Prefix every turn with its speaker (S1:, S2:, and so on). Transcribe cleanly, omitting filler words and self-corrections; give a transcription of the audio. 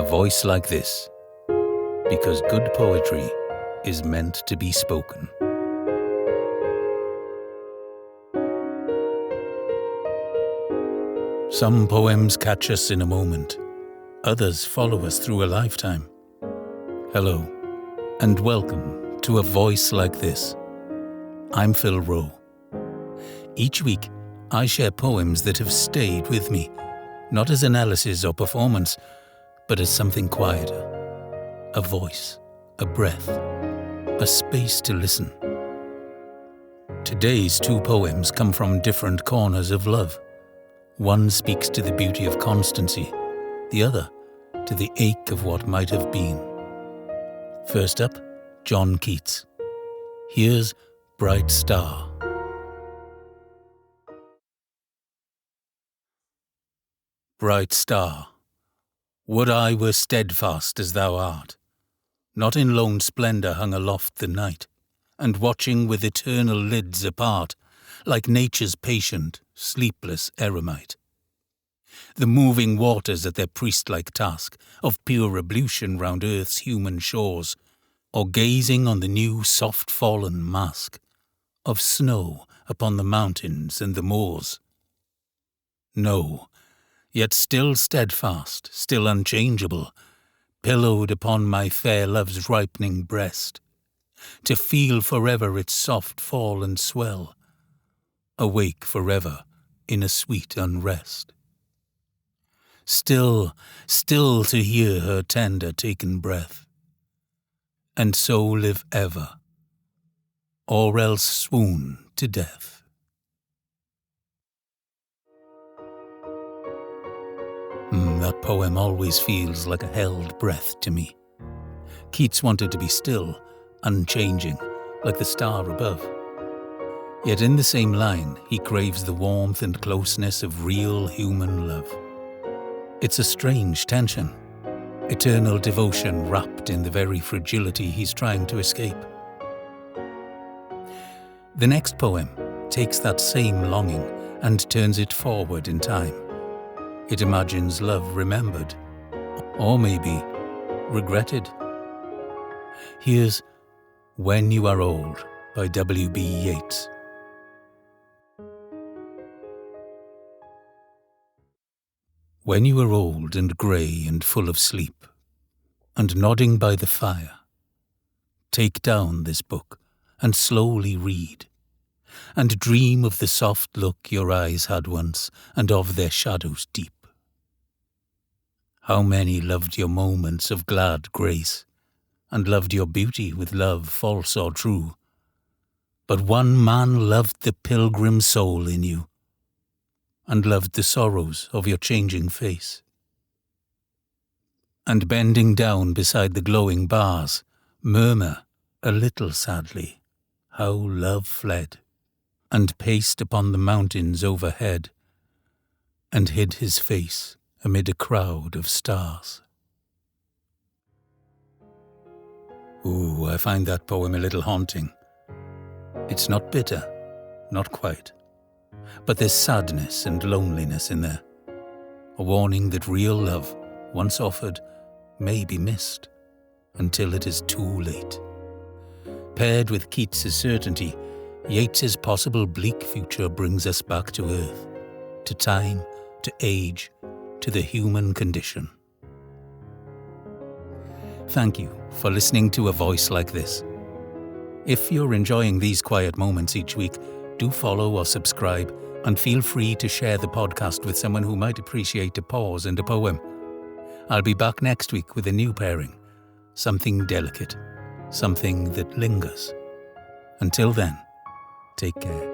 S1: A voice like this, because good poetry is meant to be spoken. Some poems catch us in a moment, others follow us through a lifetime. Hello, and welcome to A Voice Like This. I'm Phil Rowe. Each week, I share poems that have stayed with me, not as analysis or performance, but as something quieter. A voice, a breath, a space to listen. Today's two poems come from different corners of love. One speaks to the beauty of constancy, the other to the ache of what might have been. First up, John Keats. Here's Bright Star. Bright star, would I were steadfast as thou art, not in lone splendour hung aloft the night, and watching with eternal lids apart, like nature's patient, sleepless eremite. The moving waters at their priest-like task of pure ablution round earth's human shores, or gazing on the new soft-fallen mask of snow upon the mountains and the moors. No, yet still steadfast, still unchangeable, pillowed upon my fair love's ripening breast, to feel forever its soft fall and swell, awake forever in a sweet unrest. Still to hear her tender taken breath, and so live ever, or else swoon to death. That poem always feels like a held breath to me. Keats wanted to be still, unchanging, like the star above. Yet in the same line, he craves the warmth and closeness of real human love. It's a strange tension, eternal devotion wrapped in the very fragility he's trying to escape. The next poem takes that same longing and turns it forward in time. It imagines love remembered, or maybe regretted. Here's When You Are Old by W.B. Yeats. When you are old and grey and full of sleep, and nodding by the fire, take down this book and slowly read, and dream of the soft look your eyes had once, and of their shadows deep. How many loved your moments of glad grace, and loved your beauty with love false or true, but one man loved the pilgrim soul in you, and loved the sorrows of your changing face. And bending down beside the glowing bars, murmur a little sadly how love fled, and paced upon the mountains overhead, and hid his face amid a crowd of stars. I find that poem a little haunting. It's not bitter, not quite, but there's sadness and loneliness in there, a warning that real love, once offered, may be missed until it is too late. Paired with Keats's certainty, Yeats's possible bleak future brings us back to earth, to time, to age, to the human condition. Thank you for listening to A Voice Like This. If you're enjoying these quiet moments each week, do follow or subscribe, and feel free to share the podcast with someone who might appreciate a pause and a poem. I'll be back next week with a new pairing, something delicate, something that lingers. Until then, take care.